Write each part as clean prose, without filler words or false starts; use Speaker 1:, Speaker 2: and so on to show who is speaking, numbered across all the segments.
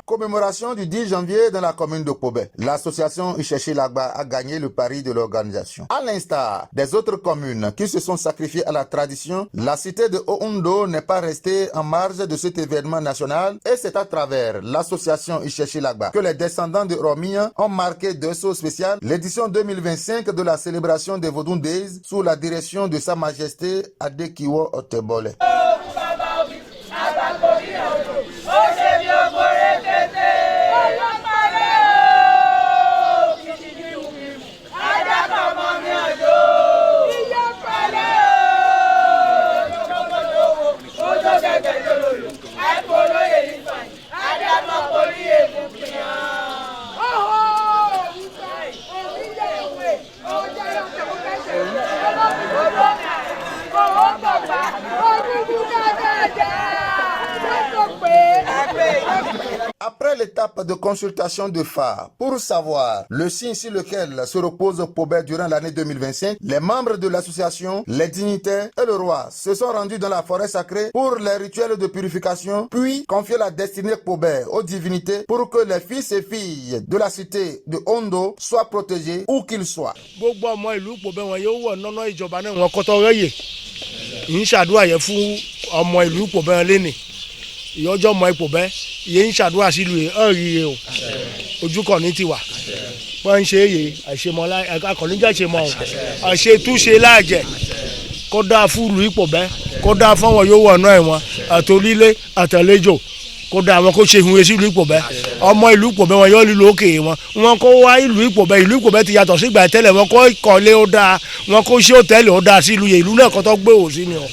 Speaker 1: Commémoration du 10 janvier dans la commune de Pobé. L'association Ichechi Lagba a gagné le pari de l'organisation. À l'instar des autres communes qui se sont sacrifiées à la tradition, la cité de Oundo n'est pas restée en marge de cet événement national et c'est à travers l'association Ichechi Lagba que les descendants de Romia ont marqué de saut spécial l'édition 2025 de la célébration des Vodun Days sous la direction de Sa Majesté Adekiwo Otebole. Après l'étape de consultation de phare pour savoir le signe sur lequel se repose Pobé durant l'année 2025, les membres de l'association, les dignitaires et le roi se sont rendus dans la forêt sacrée pour les rituels de purification, puis confier la destinée Pobé aux divinités pour que les fils et filles de la cité de Ondo soient protégés où qu'ils soient.
Speaker 2: Ìyọjọ́ mọ ipò bẹ́ẹ̀ ìyẹn ń ṣàdúrà sílùú yìí ọ̀ rí i o ojú kan ní tiwa wọ́n ń ṣe èyí àṣemọ́ akọ̀níjà ṣe mọ́ ọ́ àṣetúnṣe láàjẹ̀ kó dáa fúlùú ipò bẹ́ẹ̀ kó dáa fáwọn yóò wọ̀ náà ẹ̀wọ̀n àtòlílé àtàlejò kó dáa wọn kó ṣe ìhun sí ìlú ipò bẹ́ẹ̀ ọmọ ìlú ipò bẹ́ẹ̀ wọn yóò lílo òkè wọn kó wá ìlú ipò bẹ́ẹ̀ ti yàtọ̀ sígbà tẹ́lẹ̀ wọn kó ìkọ́lé ó dáa wọn kó ṣé òtẹ́ẹ̀lì ó dáa sí ìlú náà kó tó gbé òsì ni o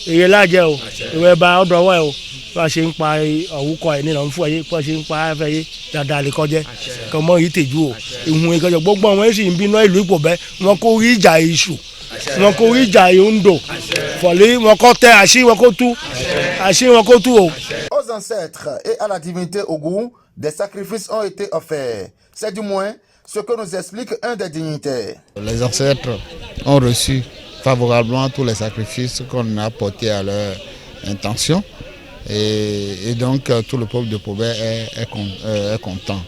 Speaker 2: èyí láàjẹ o ìwé ba ọ̀dọ̀ wẹ̀ o bá a ṣe ń pa òwúkọ ẹ̀ nínú fún ẹyẹ bá a ṣe ń pa afẹ́ yé dáadáa lè kọjẹ́ kò mọ yìí tèjú o ìhun ìkọjọ gbogbo àwọn èsì ń bínú ìlú ipò bẹ́ẹ̀ wọn kó rí ìjà iṣu wọn kó rí ìjà Ondo fọ̀lẹ́ wọn kọ́ tẹ àṣírí wọn kó tú o.
Speaker 1: Aux ancêtres et à la divinité Ogun, des sacrifices ont été offerts. C'est du moins ce que nous explique un des dignitaires.
Speaker 3: Les ancêtres ont reçu favorablement tous les sacrifices qu'on a apportés à leur intention. Et donc tout le peuple de Pobé est content.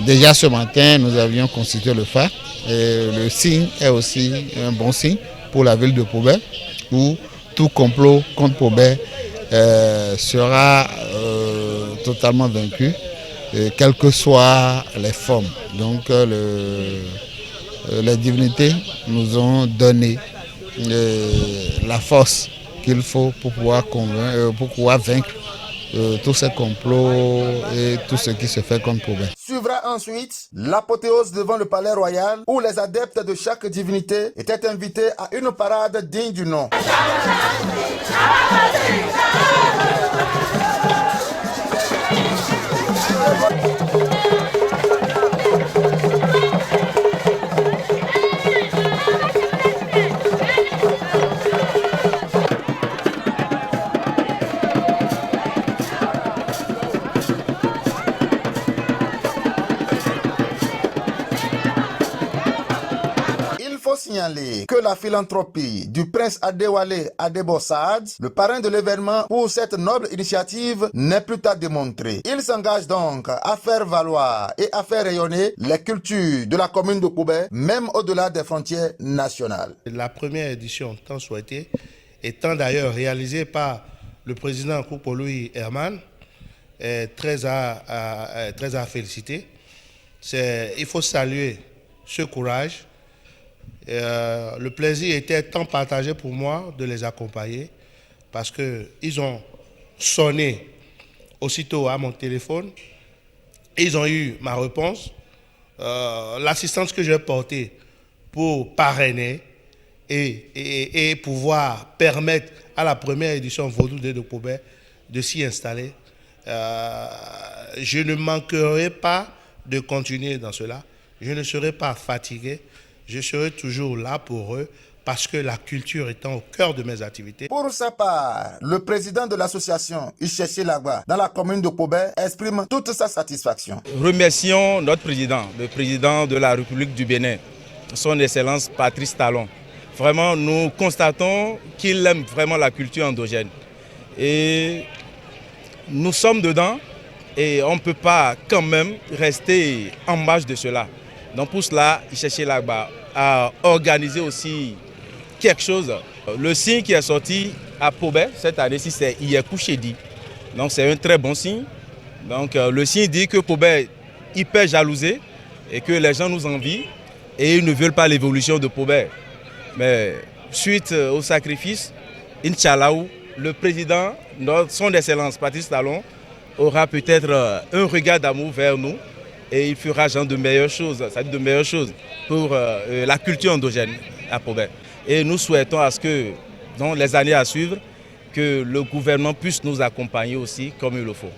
Speaker 3: Déjà ce matin, nous avions constitué le phare. Et le signe est aussi un bon signe pour la ville de Pobé, où tout complot contre Pobé sera totalement vaincu, quelles que soient les formes. Donc les divinités nous ont donné la force qu'il faut pour pouvoir vaincre tous ces complots et tout ce qui se fait contre Pobé.
Speaker 1: Suivra ensuite l'apothéose devant le palais royal où les adeptes de chaque divinité étaient invités à une parade digne du nom. Signaler que la philanthropie du prince Adewale Adebossad, le parrain de l'événement pour cette noble initiative, n'est plus à démontrer. Il s'engage donc à faire valoir et à faire rayonner les cultures de la commune de Pobé, même au-delà des frontières nationales.
Speaker 2: La première édition, tant souhaitée, étant d'ailleurs réalisée par le président Koupoloui Herman, est très à féliciter. Il faut saluer ce courage. Le plaisir était tant partagé pour moi de les accompagner parce qu'ils ont sonné aussitôt à mon téléphone, ils ont eu ma réponse, l'assistance que j'ai portée pour parrainer et pouvoir permettre à la première édition Vodou de Pobé de s'y installer. Je ne manquerai pas de continuer dans cela, je ne serai pas fatigué. Je serai toujours là pour eux parce que la culture étant au cœur de mes activités.
Speaker 1: Pour sa part, le président de l'association Ichechi Lagba dans la commune de Pobé exprime toute sa satisfaction.
Speaker 4: Remercions notre président, le président de la République du Bénin, son Excellence Patrice Talon. Vraiment, nous constatons qu'il aime vraiment la culture endogène. Et nous sommes dedans Et on ne peut pas quand même rester en marge de cela. Donc pour cela, Ixeche Lagba a organisé aussi quelque chose. Le signe qui est sorti à Pobé cette année-ci, c'est Iyeku Chedi. Donc c'est un très bon signe. Donc le signe dit que Pobé est hyper jalousé et que les gens nous envient et ils ne veulent pas l'évolution de Pobé. Mais suite au sacrifice, Inch'Allah, le président, son Excellence Patrice Talon, aura peut-être un regard d'amour vers nous et il fera genre de meilleures choses, c'est-à-dire de meilleures choses pour la culture endogène à Pobé. Et nous souhaitons à ce que, dans les années à suivre, que le gouvernement puisse nous accompagner aussi comme il le faut.